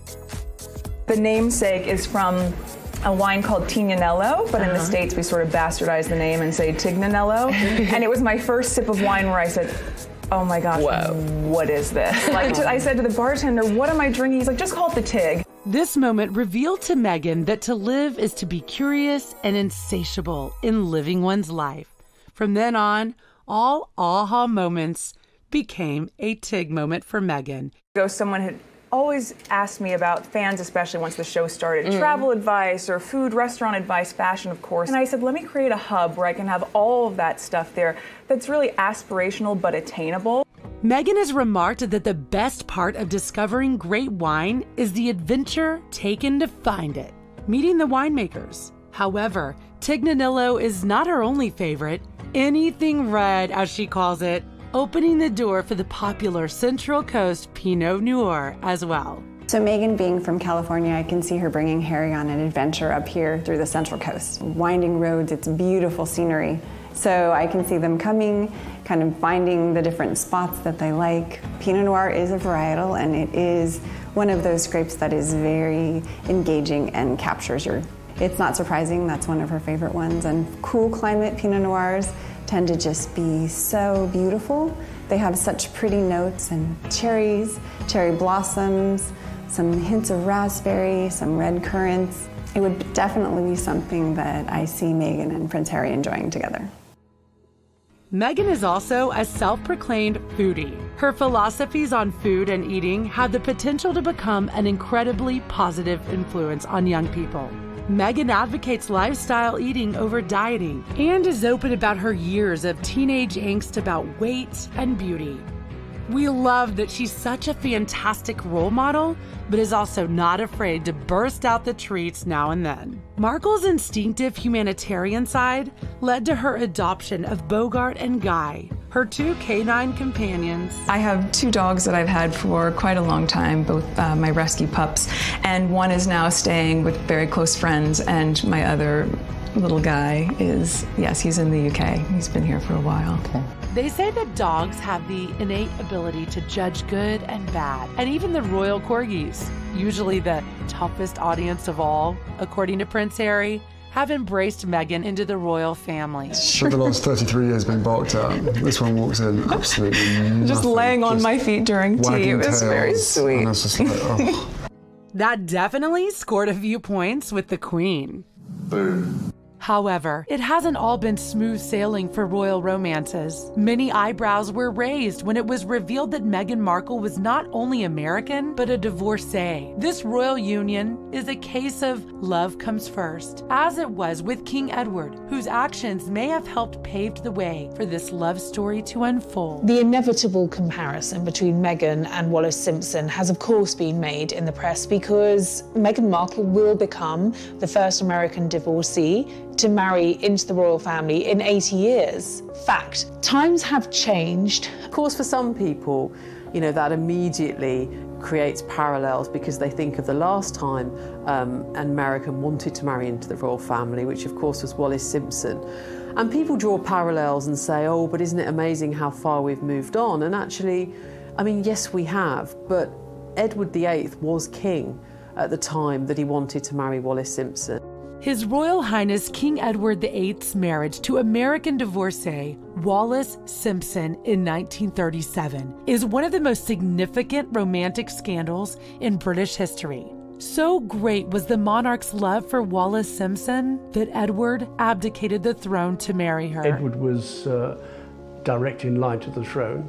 The namesake is from a wine called Tignanello, but in the States we sort of bastardize the name and say Tignanello. And it was my first sip of wine where I said, oh my gosh, what is this? Like, I said to the bartender, what am I drinking? He's like, just call it the Tig. This moment revealed to Meghan that to live is to be curious and insatiable in living one's life. From then on, all aha moments became a Tig moment for Meghan. Someone had always asked me about, fans especially once the show started, travel advice or food, restaurant advice, fashion of course. And I said, let me create a hub where I can have all of that stuff there that's really aspirational but attainable. Meghan has remarked that the best part of discovering great wine is the adventure taken to find it, meeting the winemakers. However, Tignanello is not her only favorite. Anything red, as she calls it, opening the door for the popular Central Coast Pinot Noir as well. So Meghan being from California, I can see her bringing Harry on an adventure up here through the Central Coast. Winding roads, it's beautiful scenery. So I can see them coming, kind of finding the different spots that they like. Pinot Noir is a varietal, and it is one of those grapes that is very engaging and captures your... It's not surprising, that's one of her favorite ones. And cool climate Pinot Noirs tend to just be so beautiful. They have such pretty notes and cherries, cherry blossoms, some hints of raspberry, some red currants. It would definitely be something that I see Meghan and Prince Harry enjoying together. Meghan is also a self-proclaimed foodie. Her philosophies on food and eating have the potential to become an incredibly positive influence on young people. Meghan advocates lifestyle eating over dieting and is open about her years of teenage angst about weight and beauty. We love that she's such a fantastic role model, but is also not afraid to burst out the treats now and then. Markle's instinctive humanitarian side led to her adoption of Bogart and Guy, her two canine companions. I have two dogs that I've had for quite a long time, both my rescue pups, and one is now staying with very close friends, and my other little guy is, yes, he's in the UK. He's been here for a while. Okay. They say that dogs have the innate ability to judge good and bad, and even the royal corgis, usually the toughest audience of all, according to Prince Harry, have embraced Meghan into the royal family. For the last 33 years being barked at, this one walks in absolutely nothing. Just laying on my feet during tea. It was very sweet. And it's just like, oh. That definitely scored a few points with the Queen. Boom. However, it hasn't all been smooth sailing for royal romances. Many eyebrows were raised when it was revealed that Meghan Markle was not only American, but a divorcee. This royal union is a case of love comes first, as it was with King Edward, whose actions may have helped pave the way for this love story to unfold. The inevitable comparison between Meghan and Wallis Simpson has of course been made in the press because Meghan Markle will become the first American divorcee to marry into the royal family in 80 years. Fact, times have changed. Of course, for some people, you know, that immediately creates parallels because they think of the last time an American wanted to marry into the royal family, which of course was Wallis Simpson. And people draw parallels and say, oh, but isn't it amazing how far we've moved on? And actually, I mean, yes, we have, but Edward VIII was king at the time that he wanted to marry Wallis Simpson. His Royal Highness King Edward VIII's marriage to American divorcee Wallis Simpson in 1937 is one of the most significant romantic scandals in British history. So great was the monarch's love for Wallis Simpson that Edward abdicated the throne to marry her. Edward was direct in line to the throne.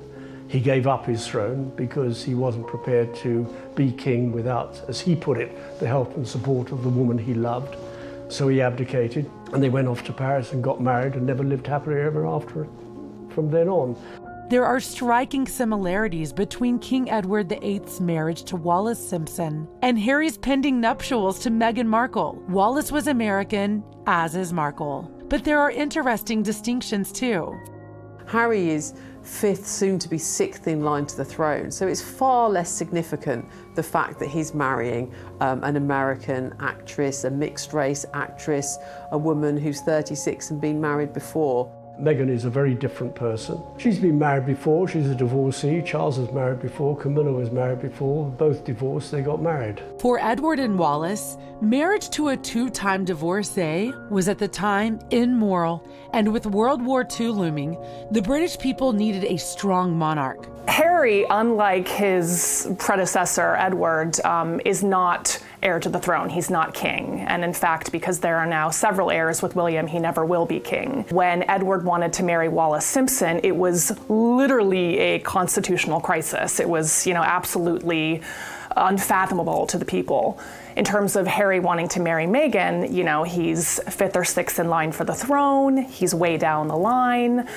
He gave up his throne because he wasn't prepared to be king without, as he put it, the help and support of the woman he loved. So he abdicated, and they went off to Paris and got married and never lived happily ever after from then on. There are striking similarities between King Edward VIII's marriage to Wallis Simpson and Harry's pending nuptials to Meghan Markle. Wallis was American, as is Markle. But there are interesting distinctions too. Harry is fifth, soon to be sixth in line to the throne, so it's far less significant the fact that he's marrying an American actress, a mixed race actress, a woman who's 36 and been married before. Meghan is a very different person. She's been married before, she's a divorcee. Charles was married before, Camilla was married before, both divorced, they got married. For Edward and Wallis, marriage to a two-time divorcee was at the time immoral, and with World War II looming, the British people needed a strong monarch. Harry, unlike his predecessor, Edward, is not heir to the throne. He's not king. And in fact, because there are now several heirs with William, he never will be king. When Edward wanted to marry Wallis Simpson, it was literally a constitutional crisis. It was, absolutely unfathomable to the people. In terms of Harry wanting to marry Meghan, he's 5th or 6th in line for the throne. He's way down the line.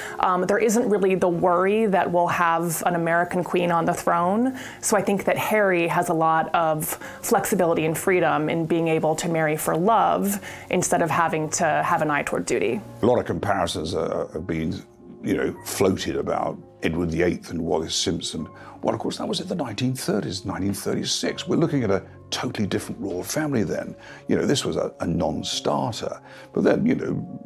There isn't really the worry that we'll have an American queen on the throne. So I think that Harry has a lot of flexibility and freedom in being able to marry for love instead of having to have an eye toward duty. A lot of comparisons are being, floated about Edward VIII and Wallis Simpson. Well, of course, that was in the 1930s, 1936. We're looking at a totally different royal family then. This was a non-starter. But then,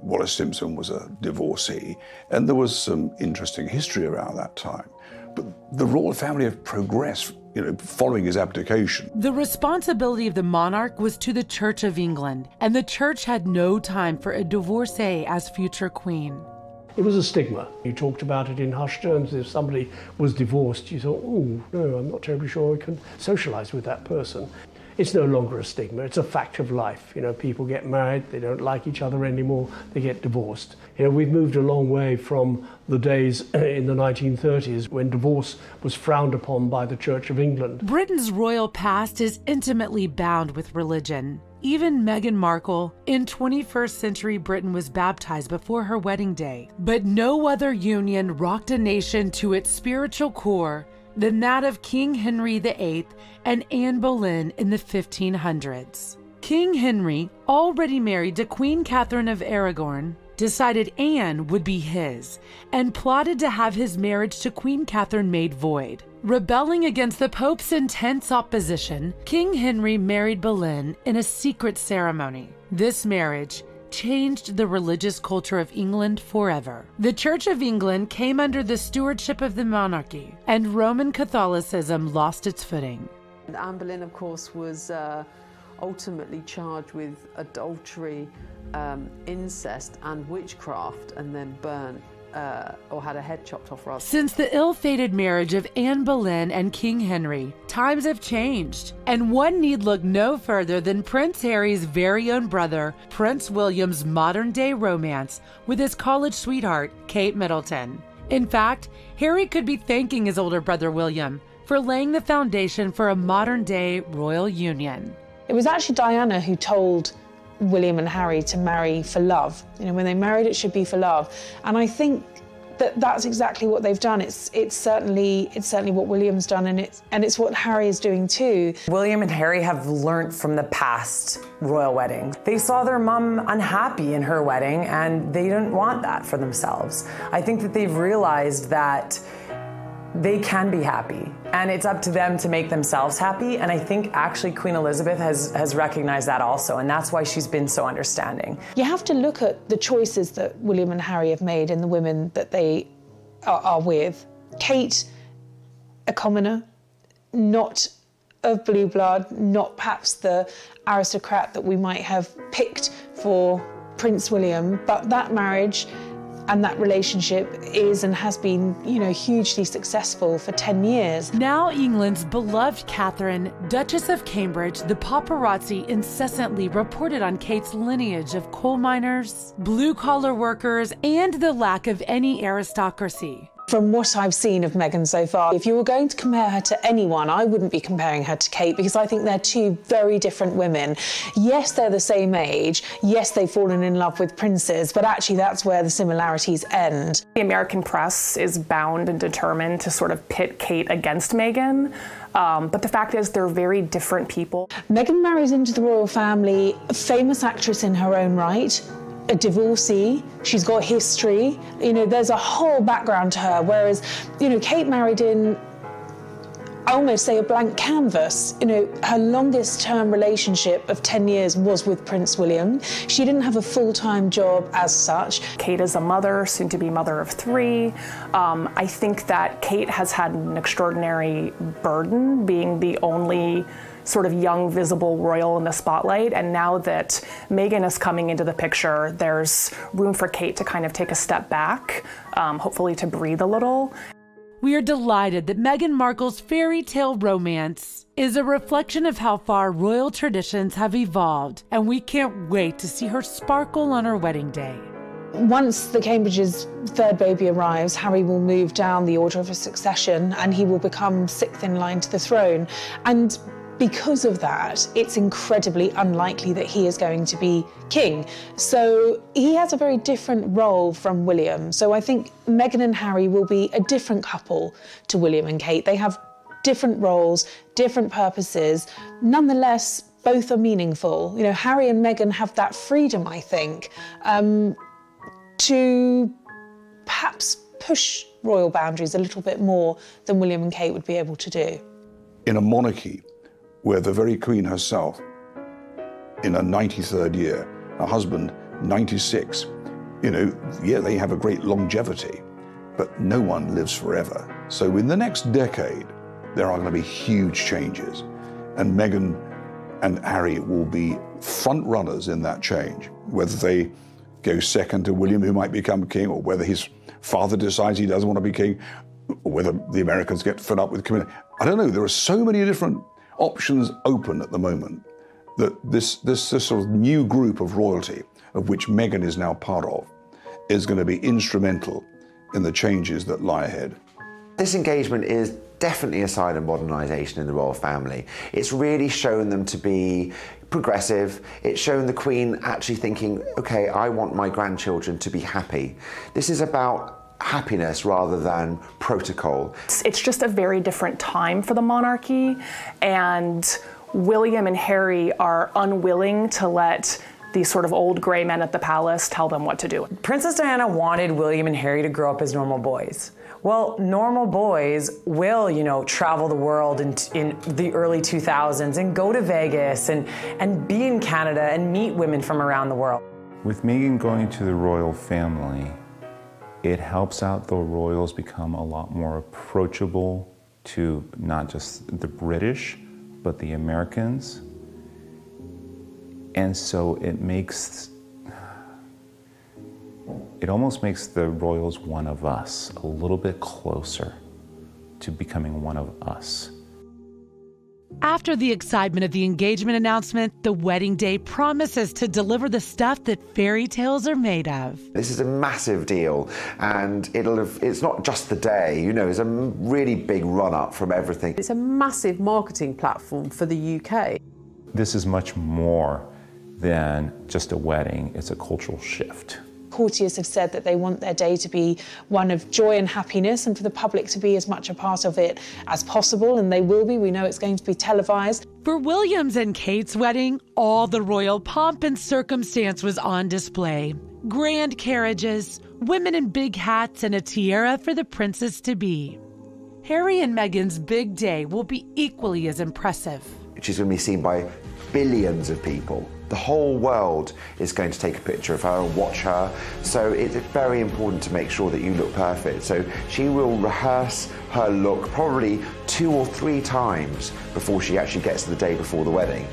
Wallis Simpson was a divorcee, and there was some interesting history around that time. But the royal family have progressed, following his abdication. The responsibility of the monarch was to the Church of England, and the church had no time for a divorcee as future queen. It was a stigma. You talked about it in hushed tones. If somebody was divorced, you thought, oh, no, I'm not terribly sure I can socialise with that person. It's no longer a stigma. It's a fact of life. People get married, they don't like each other anymore, they get divorced. We've moved a long way from the days in the 1930s when divorce was frowned upon by the Church of England. Britain's royal past is intimately bound with religion. Even Meghan Markle in 21st century Britain was baptized before her wedding day. But no other union rocked a nation to its spiritual core than that of King Henry VIII and Anne Boleyn in the 1500s. King Henry, already married to Queen Catherine of Aragon, decided Anne would be his and plotted to have his marriage to Queen Catherine made void. Rebelling against the Pope's intense opposition, King Henry married Boleyn in a secret ceremony. This marriage changed the religious culture of England forever. The Church of England came under the stewardship of the monarchy, and Roman Catholicism lost its footing. Anne Boleyn, of course, was ultimately charged with adultery, incest and witchcraft, and then burnt. Or had a head chopped off, rather. Since the ill-fated marriage of Anne Boleyn and King Henry, times have changed, and one need look no further than Prince Harry's very own brother, Prince William's modern-day romance with his college sweetheart, Kate Middleton. In fact, Harry could be thanking his older brother William for laying the foundation for a modern-day royal union. It was actually Diana who told William and Harry to marry for love. When they married, it should be for love. And I think that that's exactly what they've done. It's certainly what William's done, and it's what Harry is doing too. William and Harry have learnt from the past royal wedding. They saw their mum unhappy in her wedding, and they didn't want that for themselves. I think that they've realized that they can be happy, and it's up to them to make themselves happy. And I think actually Queen Elizabeth has recognized that also, and that's why she's been so understanding. You have to look at the choices that William and Harry have made and the women that they are with. Kate, a commoner, not of blue blood, not perhaps the aristocrat that we might have picked for Prince William, but that marriage and that relationship is and has been, hugely successful for 10 years. Now England's beloved Catherine, Duchess of Cambridge, the paparazzi incessantly reported on Kate's lineage of coal miners, blue-collar workers, and the lack of any aristocracy. From what I've seen of Meghan so far, if you were going to compare her to anyone, I wouldn't be comparing her to Kate, because I think they're two very different women. Yes, they're the same age. Yes, they've fallen in love with princes, but actually that's where the similarities end. The American press is bound and determined to sort of pit Kate against Meghan. But the fact is, they're very different people. Meghan marries into the royal family, a famous actress in her own right, a divorcee, she's got history, there's a whole background to her, whereas, Kate married in, almost say a blank canvas. You know, her longest term relationship of 10 years was with Prince William. She didn't have a full-time job as such. Kate is a mother, soon to be mother of 3. I think that Kate has had an extraordinary burden being the only sort of young, visible royal in the spotlight. And now that Meghan is coming into the picture, there's room for Kate to kind of take a step back, hopefully to breathe a little. We are delighted that Meghan Markle's fairy tale romance is a reflection of how far royal traditions have evolved, and we can't wait to see her sparkle on her wedding day. Once the Cambridge's third baby arrives, Harry will move down the order of succession and he will become 6th in line to the throne. And because of that, it's incredibly unlikely that he is going to be king. So he has a very different role from William. So I think Meghan and Harry will be a different couple to William and Kate. They have different roles, different purposes. Nonetheless, both are meaningful. You know, Harry and Meghan have that freedom, I think, to perhaps push royal boundaries a little bit more than William and Kate would be able to do. In a monarchy where the very Queen herself, in her 93rd year, her husband, 96, you know, yeah, they have a great longevity, but no one lives forever. So in the next decade, there are going to be huge changes, and Meghan and Harry will be front runners in that change, whether they go second to William, who might become king, or whether his father decides he doesn't want to be king, or whether the Americans get fed up with community. I don't know, there are so many different options open at the moment that this sort of new group of royalty, of which Meghan is now part of, is going to be instrumental in the changes that lie ahead. This engagement is definitely a sign of modernisation in the royal family. It's really shown them to be progressive. It's shown the Queen actually thinking, okay, I want my grandchildren to be happy. This is about happiness rather than protocol. It's just a very different time for the monarchy, and William and Harry are unwilling to let these sort of old gray men at the palace tell them what to do. Princess Diana wanted William and Harry to grow up as normal boys. Well, normal boys will, you know, travel the world in the early 2000s and go to Vegas and be in Canada and meet women from around the world. With Meghan going to the royal family, it helps out the royals become a lot more approachable to not just the British, but the Americans. And so it almost makes the royals one of us, a little bit closer to becoming one of us. After the excitement of the engagement announcement, the wedding day promises to deliver the stuff that fairy tales are made of. This is a massive deal, and it's not just the day, you know, it's a really big run-up from everything. It's a massive marketing platform for the UK. This is much more than just a wedding, it's a cultural shift. Courtiers have said that they want their day to be one of joy and happiness and for the public to be as much a part of it as possible, and they will be. We know it's going to be televised. For William's and Kate's wedding, all the royal pomp and circumstance was on display. Grand carriages, women in big hats, and a tiara for the princess-to-be. Harry and Meghan's big day will be equally as impressive. She's going to be seen by billions of people. The whole world is going to take a picture of her and watch her. So it's very important to make sure that you look perfect. So she will rehearse her look probably 2 or 3 times before she actually gets to the day before the wedding.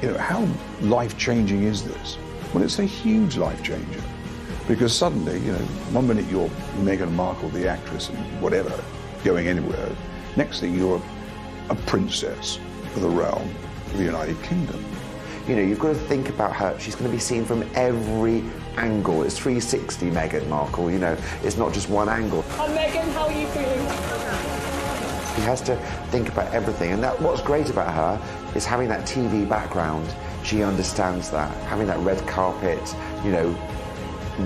You know, how life-changing is this? Well, it's a huge life changer. Because suddenly, you know, one minute you're Meghan Markle, the actress, and whatever, going anywhere. Next thing you're a princess of the realm of the United Kingdom. You know, you've got to think about her. She's going to be seen from every angle. It's 360 Meghan Markle, you know. It's not just one angle. Oh, Meghan, how are you feeling? She has to think about everything. And what's great about her is having that TV background. She understands that. Having that red carpet, you know,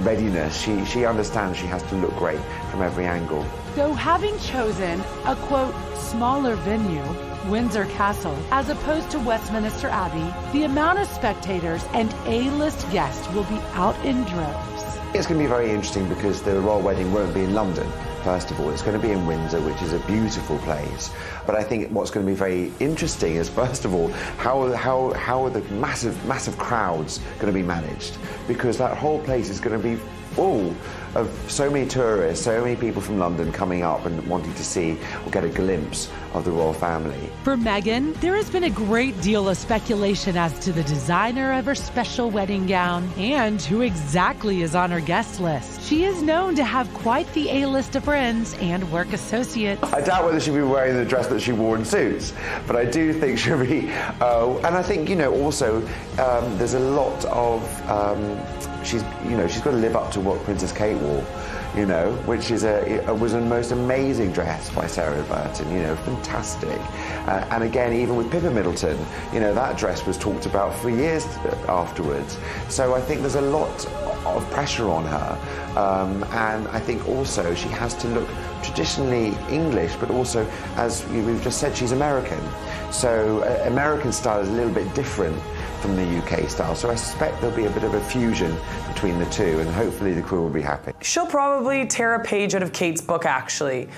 readiness. She understands she has to look great from every angle. So having chosen a, quote, smaller venue, Windsor Castle, as opposed to Westminster Abbey, the amount of spectators and A-list guests will be out in droves. It's going to be very interesting because the royal wedding won't be in London. first of all. It's going to be in Windsor, which is a beautiful place. But I think what's going to be very interesting is, first of all, how are the massive crowds going to be managed? Because that whole place is going to be full of so many tourists, so many people from London coming up and wanting to see or get a glimpse of the royal family. For Meghan, there has been a great deal of speculation as to the designer of her special wedding gown and who exactly is on her guest list. She is known to have quite the A-list of friends and work associates. I doubt whether she'll be wearing the dress that she wore in Suits, but I do think she'll be, and I think, you know, also there's a lot of, she's got to live up to what Princess Kate wore, you know, which is was a most amazing dress by Sarah Burton, you know, fantastic. And again, even with Pippa Middleton, you know, that dress was talked about for years afterwards. So I think there's a lot of pressure on her, and I think also she has to look traditionally English, but also, as we've just said, she's American. So American style is a little bit different from the UK style, so I suspect there'll be a bit of a fusion between the two, and hopefully the crew will be happy. She'll probably tear a page out of Kate's book, actually.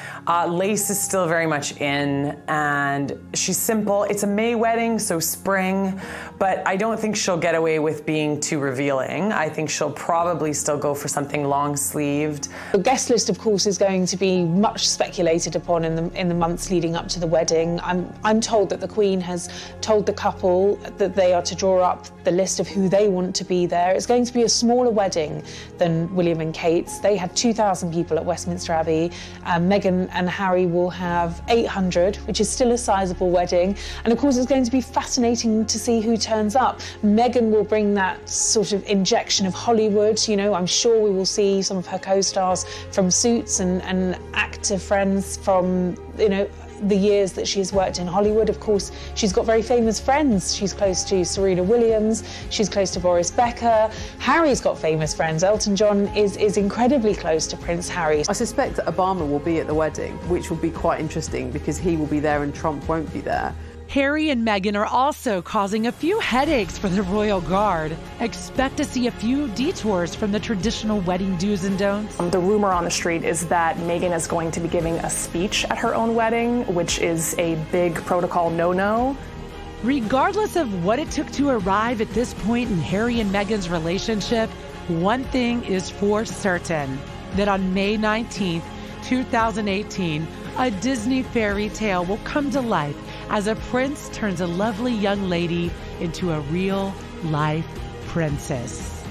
Lace is still very much in, and she's simple. It's a May wedding, so spring, but I don't think she'll get away with being too revealing. I think she'll probably still go for something long-sleeved. The guest list, of course, is going to be much speculated upon in the months leading up to the wedding. I'm told that the Queen has told the couple that they are to draw up the list of who they want to be there. It's going to be a smaller wedding than William and Kate's. They had 2,000 people at Westminster Abbey. Meghan and Harry will have 800, which is still a sizable wedding. And of course, it's going to be fascinating to see who turns up. Meghan will bring that sort of injection of Hollywood. You know, I'm sure we will see some of her co-stars from Suits and actor friends from, you know, the years that she's worked in Hollywood. Of course, she's got very famous friends. She's close to Serena Williams, she's close to Boris Becker. Harry's got famous friends. Elton John is incredibly close to Prince Harry. I suspect that Obama will be at the wedding, which will be quite interesting because he will be there and Trump won't be there. Harry and Meghan are also causing a few headaches for the royal guard. Expect to see a few detours from the traditional wedding do's and don'ts. The rumor on the street is that Meghan is going to be giving a speech at her own wedding, which is a big protocol no-no. Regardless of what it took to arrive at this point in Harry and Meghan's relationship, one thing is for certain, that on May 19th, 2018, a Disney fairy tale will come to life as a prince turns a lovely young lady into a real-life princess.